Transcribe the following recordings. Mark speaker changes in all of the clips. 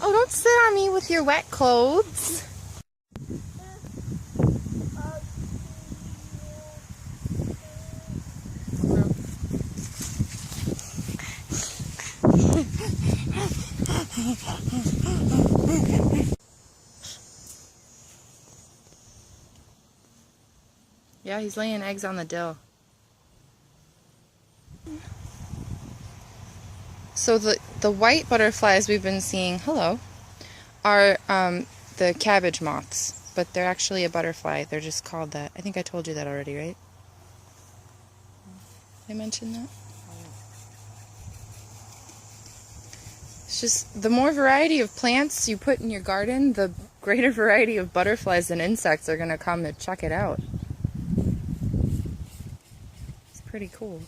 Speaker 1: Oh, don't sit on me with your wet clothes. Yeah, he's laying eggs on the dill. So the white butterflies we've been seeing, hello, are the cabbage moths, but they're actually a butterfly. They're just called that. I think I told you that already, right? Did I mention that? It's just the more variety of plants you put in your garden, the greater variety of butterflies and insects are going to come to check it out. It's pretty cool.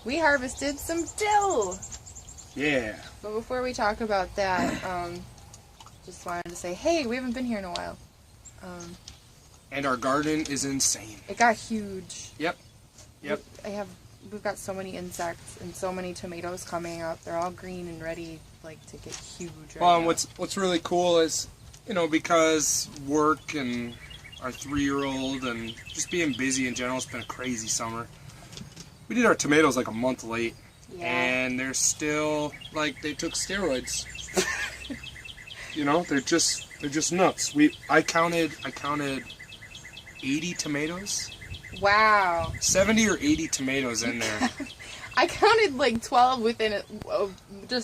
Speaker 1: We harvested some dill!
Speaker 2: Yeah.
Speaker 1: But before we talk about that, just wanted to say, hey, we haven't been here in a while.
Speaker 2: And our garden is insane.
Speaker 1: It got huge.
Speaker 2: Yep. Yep.
Speaker 1: We've got so many insects and so many tomatoes coming up. They're all green and ready, like, to get huge right
Speaker 2: Well, and
Speaker 1: now.
Speaker 2: what's really cool is, you know, because work and our 3-year-old and just being busy in general, it's been a crazy summer. We did our tomatoes like a month late.
Speaker 1: Yeah.
Speaker 2: And they're still like they took steroids. You know, they're just nuts. I counted 80 tomatoes.
Speaker 1: Wow.
Speaker 2: 70 or 80 tomatoes in there.
Speaker 1: I counted like 12 within it.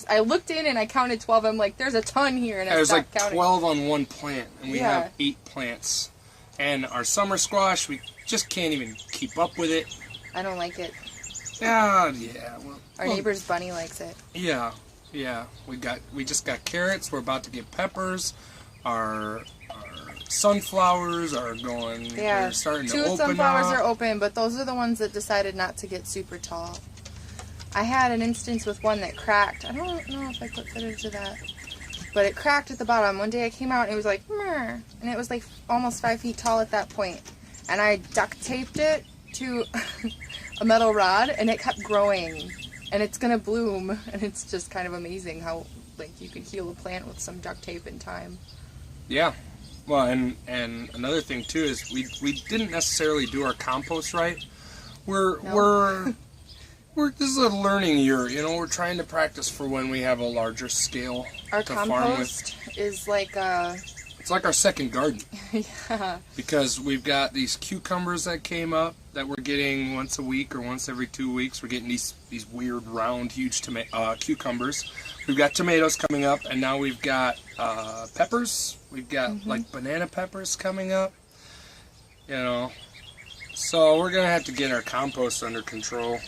Speaker 1: I looked in and I counted 12. I'm like, there's a ton here, and I
Speaker 2: There's like
Speaker 1: stopped counting.
Speaker 2: 12 on one plant, and we
Speaker 1: Yeah.
Speaker 2: have 8 plants. And our summer squash, we just can't even keep up with it.
Speaker 1: I don't like it.
Speaker 2: Yeah. Well,
Speaker 1: Our neighbor's bunny likes it.
Speaker 2: Yeah. We just got carrots. We're about to get peppers. Our sunflowers are going.
Speaker 1: Yeah.
Speaker 2: They're starting to
Speaker 1: Two
Speaker 2: open
Speaker 1: sunflowers
Speaker 2: up.
Speaker 1: are open, but those are the ones that decided not to get super tall. I had an instance with one that cracked. I don't know if I put footage of that. But it cracked at the bottom. One day I came out and it was like, meh, and it was like almost 5 feet tall at that point. And I duct taped it to a metal rod, and it kept growing. And it's gonna bloom, and it's just kind of amazing how, like, you could heal a plant with some duct tape in time.
Speaker 2: Yeah. Well, and another thing too is we didn't necessarily do our compost right. We're this is a learning year, you know. We're trying to practice for when we have a larger scale
Speaker 1: Our
Speaker 2: to farm with.
Speaker 1: compost is like
Speaker 2: It's like our second garden.
Speaker 1: yeah.
Speaker 2: Because we've got these cucumbers that came up that we're getting once a week or once every 2 weeks. We're getting these weird round huge cucumbers. We've got tomatoes coming up, and now we've got peppers. We've got like banana peppers coming up. You know, so we're gonna have to get our compost under control.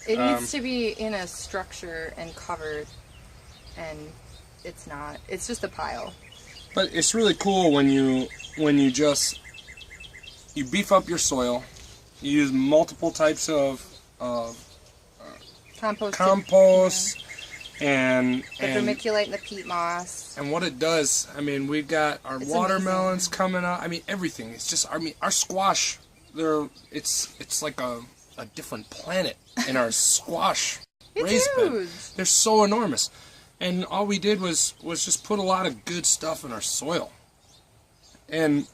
Speaker 1: It needs to be in a structure and covered, and it's not. It's just a pile.
Speaker 2: But it's really cool when you beef up your soil. You use multiple types of
Speaker 1: Compost.
Speaker 2: and
Speaker 1: The vermiculite and the peat moss.
Speaker 2: and what it does. I mean, we've got our
Speaker 1: It's
Speaker 2: watermelons coming up. I mean, everything. It's just. I mean, our squash. It's like a different planet in our squash
Speaker 1: It's
Speaker 2: raised bed.
Speaker 1: huge.
Speaker 2: They're so enormous. And all we did was just put a lot of good stuff in our soil. And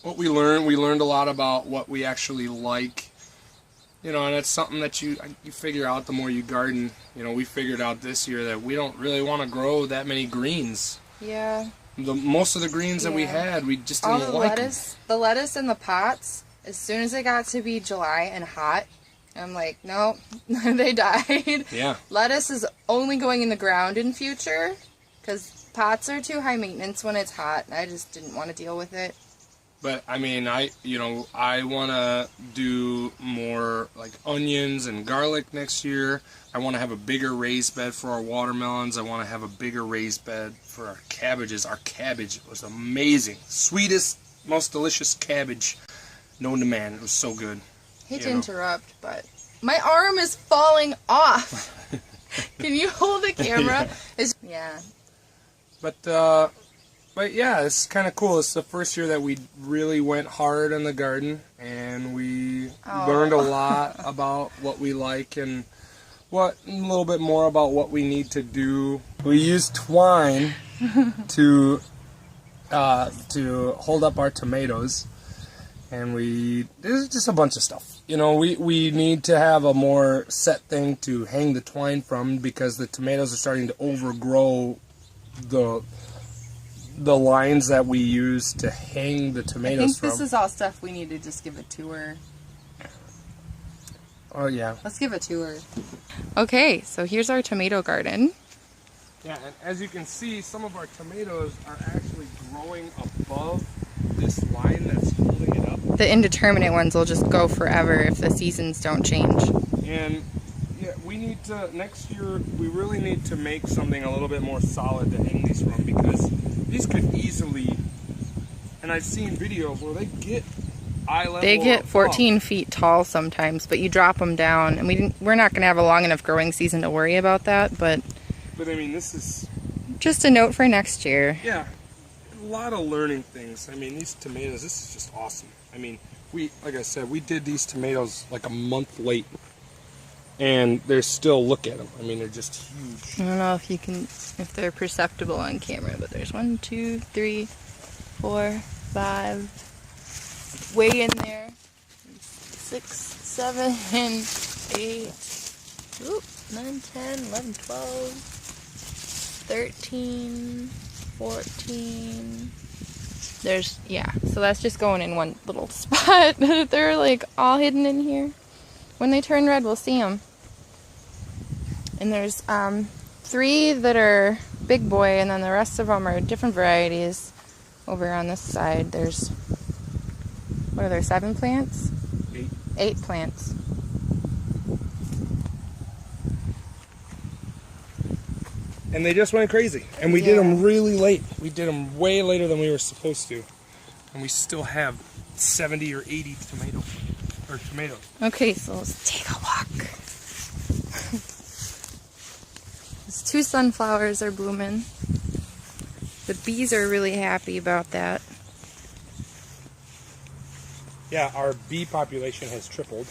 Speaker 2: what we learned a lot about what we actually like. You know, and it's something that you figure out the more you garden. You know, we figured out this year that we don't really want to grow that many greens.
Speaker 1: Yeah.
Speaker 2: Most of the greens that we
Speaker 1: Yeah.
Speaker 2: had, we just
Speaker 1: All
Speaker 2: didn't
Speaker 1: the
Speaker 2: like 'em.
Speaker 1: lettuce, the lettuce in the pots. As soon as it got to be July and hot, I'm like, nope, they died.
Speaker 2: Yeah.
Speaker 1: Lettuce is only going in the ground in future because pots are too high maintenance when it's hot. I just didn't want to deal with it.
Speaker 2: But I mean, I want to do more like onions and garlic next year. I want to have a bigger raised bed for our watermelons. I want to have a bigger raised bed for our cabbages. Our cabbage was amazing. Sweetest, most delicious cabbage known to man. It was so good.
Speaker 1: Hate to interrupt, but my arm is falling off. Can you hold the camera? Yeah.
Speaker 2: But yeah, it's kind of cool. It's the first year that we really went hard in the garden, and we learned a lot about what we like and a little bit more about what we need to do. We used twine to hold up our tomatoes, and there's just a bunch of stuff. We need to have a more set thing to hang the twine from because the tomatoes are starting to overgrow the lines that we use to hang the tomatoes from.
Speaker 1: I think this is all stuff we need to just give a tour.
Speaker 2: Oh, yeah.
Speaker 1: Let's give a tour. Okay, so here's our tomato garden.
Speaker 2: Yeah, and as you can see, some of our tomatoes are actually growing above this line that's holding it up.
Speaker 1: The indeterminate ones will just go forever if the seasons don't change.
Speaker 2: And yeah, we need to, next year, we really need to make something a little bit more solid to hang these from because these could easily, and I've seen videos where they get eye level.
Speaker 1: They get 14 feet tall sometimes, but you drop them down, and we're not going to have a long enough growing season to worry about that, but
Speaker 2: I mean, this is
Speaker 1: just a note for next year.
Speaker 2: Yeah, a lot of learning things. I mean, these tomatoes, this is just awesome. I mean, like I said, we did these tomatoes like a month late. And look at them. I mean, they're just huge.
Speaker 1: I don't know if they're perceptible on camera, but there's 1, 2, 3, 4, 5, way in there. 6, 7, 8, 9, 10, 11, 12, 13, 14. So that's just going in one little spot. They're like all hidden in here. When they turn red, we'll see them. And there's 3 that are big boy, and then the rest of them are different varieties. Over on this side, there's, 7 plants?
Speaker 2: 8.
Speaker 1: 8 plants.
Speaker 2: And they just went crazy. And we did them really late. We did them way later than we were supposed to. And we still have 70 or 80 tomatoes.
Speaker 1: Okay, so let's take a walk. These 2 sunflowers are blooming. The bees are really happy about that.
Speaker 2: Yeah, our bee population has tripled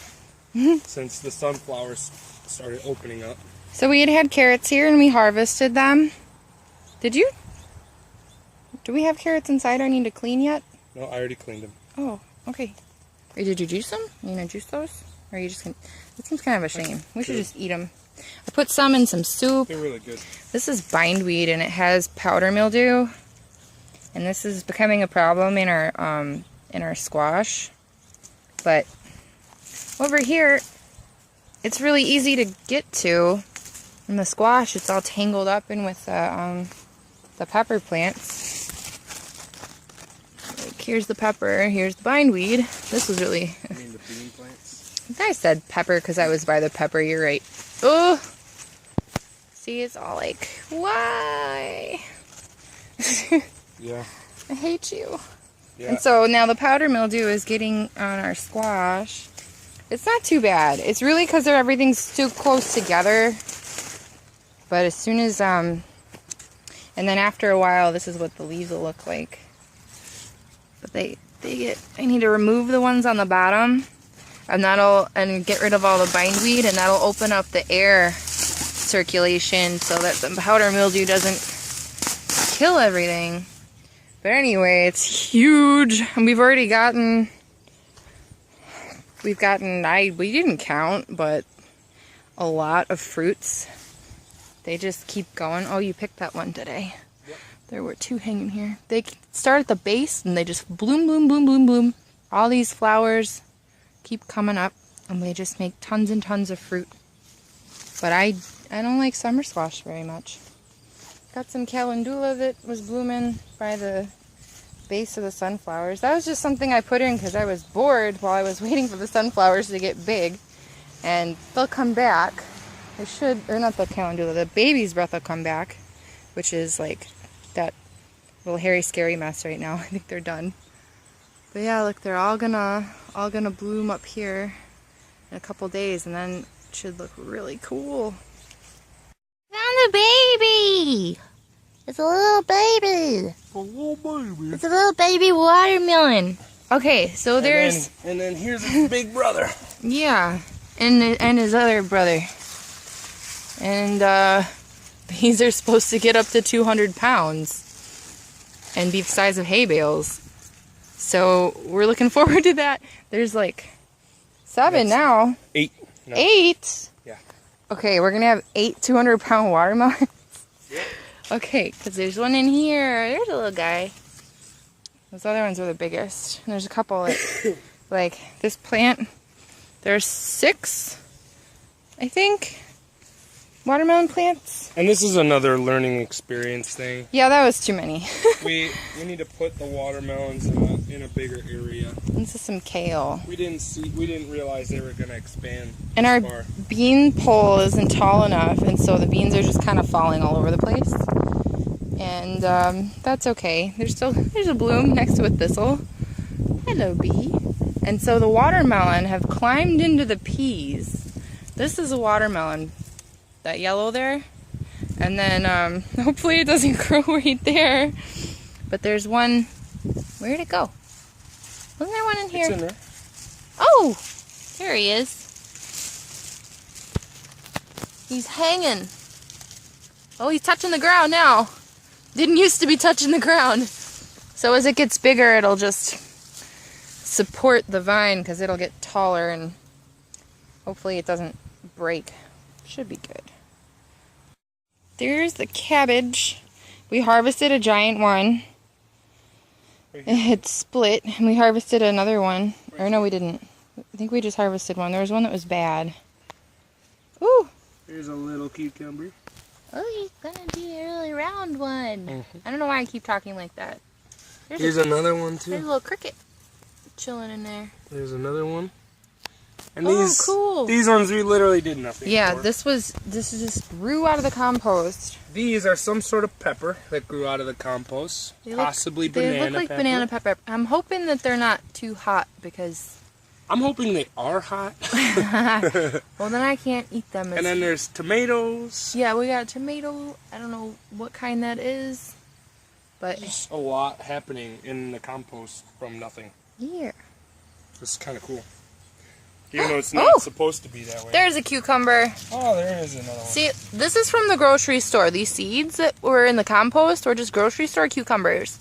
Speaker 2: since the sunflowers started opening up.
Speaker 1: So we had carrots here and we harvested them. Did you? Do we have carrots inside I need to clean yet?
Speaker 2: No, I already cleaned them.
Speaker 1: Oh, okay. Or did you juice them? Are you going to juice those? Or are you just going to... It seems kind of a shame. We should just eat them. I put some in some soup.
Speaker 2: They're really good.
Speaker 1: This is bindweed and it has powder mildew. And this is becoming a problem in our squash. But over here, it's really easy to get to. In the squash, it's all tangled up in with the pepper plants. Like, here's the pepper, here's the bindweed. This was really...
Speaker 2: You mean the bean plants?
Speaker 1: I think I said pepper because I was by the pepper, you're right. Oh! See, it's all like, why?
Speaker 2: Yeah.
Speaker 1: I hate you.
Speaker 2: Yeah.
Speaker 1: And so now the powder mildew is getting on our squash. It's not too bad. It's really because everything's too close together. But as soon as, and then after a while, this is what the leaves will look like. But I need to remove the ones on the bottom, and get rid of all the bindweed, and that'll open up the air circulation so that the powder mildew doesn't kill everything. But anyway, it's huge, and we didn't count, but a lot of fruits. They just keep going. Oh, you picked that one today.
Speaker 2: Yep.
Speaker 1: There were 2 hanging here. They start at the base and they just bloom, bloom, bloom, bloom, bloom. All these flowers keep coming up. And they just make tons and tons of fruit. But I don't like summer squash very much. Got some calendula that was blooming by the base of the sunflowers. That was just something I put in because I was bored while I was waiting for the sunflowers to get big. And they'll come back. They should, or not the calendula, the baby's breath will come back, which is like that little hairy scary mess right now. I think they're done. But yeah, look, they're all gonna bloom up here in a couple days, and then it should look really cool. Found a baby! It's a little baby! It's a little baby watermelon. Okay, so there's...
Speaker 2: And then here's his big brother.
Speaker 1: Yeah, and his other brother. And these are supposed to get up to 200 pounds and be the size of hay bales. So we're looking forward to that. There's like 7 now.
Speaker 2: 8. No.
Speaker 1: 8?
Speaker 2: Yeah.
Speaker 1: Okay, we're going to have 8 200-pound watermelons.
Speaker 2: Yeah.
Speaker 1: Okay, because there's one in here. There's a little guy. Those other ones are the biggest. And there's a couple like this plant. There's 6, I think, watermelon plants.
Speaker 2: And this is another learning experience thing.
Speaker 1: Yeah, that was too many.
Speaker 2: we need to put the watermelons in a bigger area.
Speaker 1: This is some kale.
Speaker 2: We didn't realize they were gonna expand.
Speaker 1: And our
Speaker 2: far.
Speaker 1: bean pole isn't tall enough, and so the beans are just kind of falling all over the place. And that's okay. There's a bloom next to a thistle. Hello, bee. And so the watermelon have climbed into the peas. This is a watermelon, that yellow there. And then hopefully it doesn't grow right there. But there's one. Where'd it go? Wasn't there one in here?
Speaker 2: It's in there.
Speaker 1: Oh, there he is. He's hanging. Oh, he's touching the ground now. Didn't used to be touching the ground. So as it gets bigger, it'll just support the vine because it'll get taller and hopefully it doesn't break. Should be good. There's the cabbage. We harvested a giant one. It had split, and we harvested another one. Or no, we didn't. I think we just harvested one. There was one that was bad. Ooh!
Speaker 2: Here's a little cucumber.
Speaker 1: Oh, he's gonna be a really round one. I don't know why I keep talking like that.
Speaker 2: Here's another one too.
Speaker 1: There's a little cricket chilling in there.
Speaker 2: There's another one. And
Speaker 1: cool.
Speaker 2: These ones we literally did nothing
Speaker 1: Yeah,
Speaker 2: for.
Speaker 1: this just grew out of the compost.
Speaker 2: These are some sort of pepper that grew out of the compost. Possibly banana pepper.
Speaker 1: They look like banana pepper. I'm hoping that they're not too hot because...
Speaker 2: I'm hoping they are hot.
Speaker 1: Well, then I can't eat them.
Speaker 2: And then there's tomatoes.
Speaker 1: Yeah, we got a tomato. I don't know what kind that is. But
Speaker 2: There's a lot happening in the compost from nothing.
Speaker 1: yeah.
Speaker 2: This is kind of cool. Even though it's not supposed to be that way.
Speaker 1: There's a cucumber.
Speaker 2: Oh, there is another one.
Speaker 1: See, this is from the grocery store. These seeds that were in the compost were just grocery store cucumbers.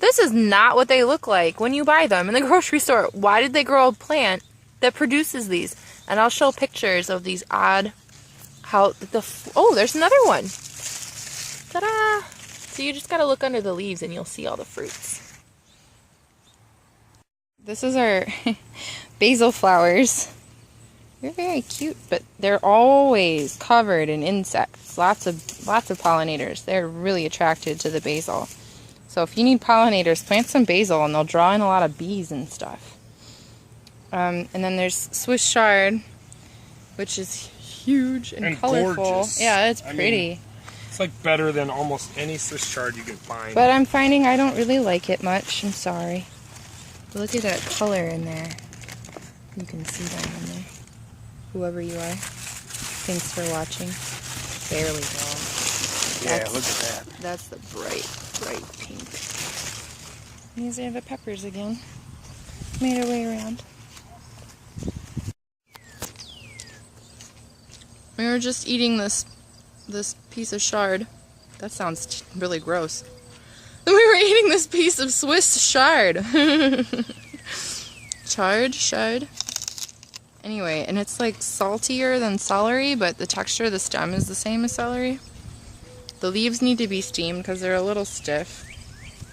Speaker 1: This is not what they look like when you buy them in the grocery store. Why did they grow a plant that produces these? And I'll show pictures of these odd, oh, there's another one. Ta-da! So you just gotta look under the leaves and you'll see all the fruits. This is our basil flowers. They're very cute, but they're always covered in insects. Lots of pollinators. They're really attracted to the basil. So if you need pollinators, plant some basil and they'll draw in a lot of bees and stuff. And then there's Swiss chard, which is huge and colorful.
Speaker 2: Gorgeous.
Speaker 1: Yeah, it's pretty.
Speaker 2: It's like better than almost any Swiss chard you can find.
Speaker 1: But I'm finding I don't really like it much. I'm sorry. But look at that color in there. You can see that in there. Whoever you are. Thanks for watching. Barely though.
Speaker 2: Yeah, look at that.
Speaker 1: That's the bright pink. These are the peppers again. Made our way around. We were just eating this piece of chard. That sounds really gross. We were eating this piece of Swiss chard. Chard. Anyway, and it's like saltier than celery, but the texture of the stem is the same as celery. The leaves need to be steamed because they're a little stiff.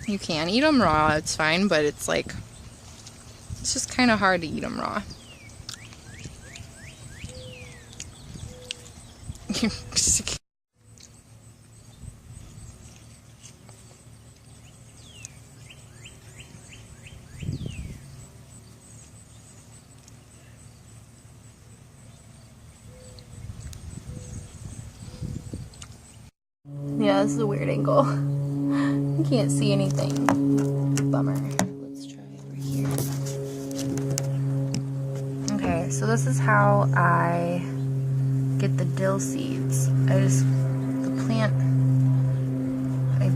Speaker 1: You can eat them raw, it's fine, but it's just kind of hard to eat them raw. Yeah, this is a weird angle. You can't see anything. Bummer. Let's try over here. Okay, so this is how I get the dill seeds. The plant, I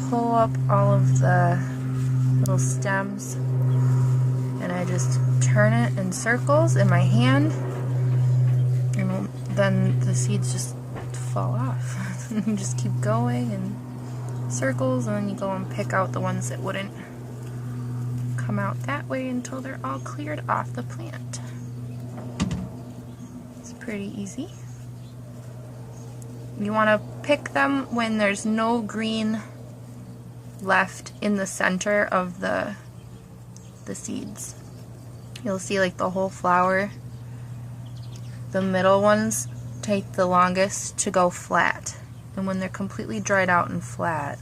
Speaker 1: pull up all of the little stems and I just turn it in circles in my hand, and then the seeds just fall off. You just keep going in circles, and then you go and pick out the ones that wouldn't come out that way until they're all cleared off the plant. It's pretty easy. You want to pick them when there's no green left in the center of the seeds. You'll see like the whole flower. The middle ones take the longest to go flat. And when they're completely dried out and flat,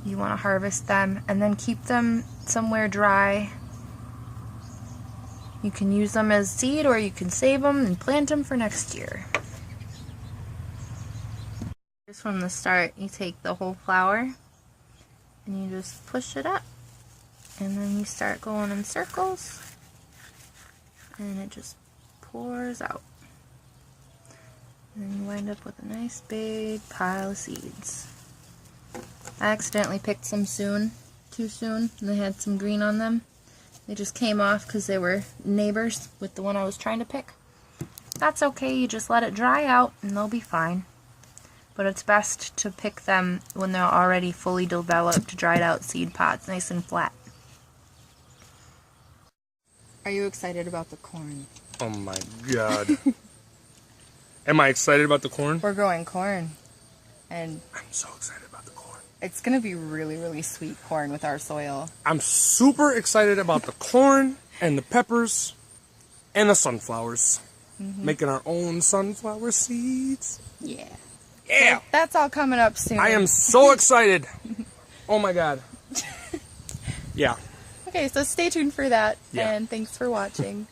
Speaker 1: you want to harvest them and then keep them somewhere dry. You can use them as seed, or you can save them and plant them for next year. Just from the start, you take the whole flower and you just push it up, and then you start going in circles and it just pours out. And then you wind up with a nice big pile of seeds. I accidentally picked some too soon, and they had some green on them. They just came off because they were neighbors with the one I was trying to pick. That's okay, you just let it dry out and they'll be fine. But it's best to pick them when they're already fully developed, dried out seed pods, nice and flat. Are you excited about the corn?
Speaker 2: Oh my god. Am I excited about the corn?
Speaker 1: We're growing corn, and
Speaker 2: I'm so excited about the corn.
Speaker 1: it's gonna be really, really sweet corn with our soil.
Speaker 2: I'm super excited about the corn and the peppers and the sunflowers. Making our own sunflower seeds.
Speaker 1: Yeah.
Speaker 2: Yeah!
Speaker 1: So that's all coming up soon.
Speaker 2: I am so excited. Oh my god. Yeah.
Speaker 1: Okay, so stay tuned for that,
Speaker 2: Yeah.
Speaker 1: and thanks for watching.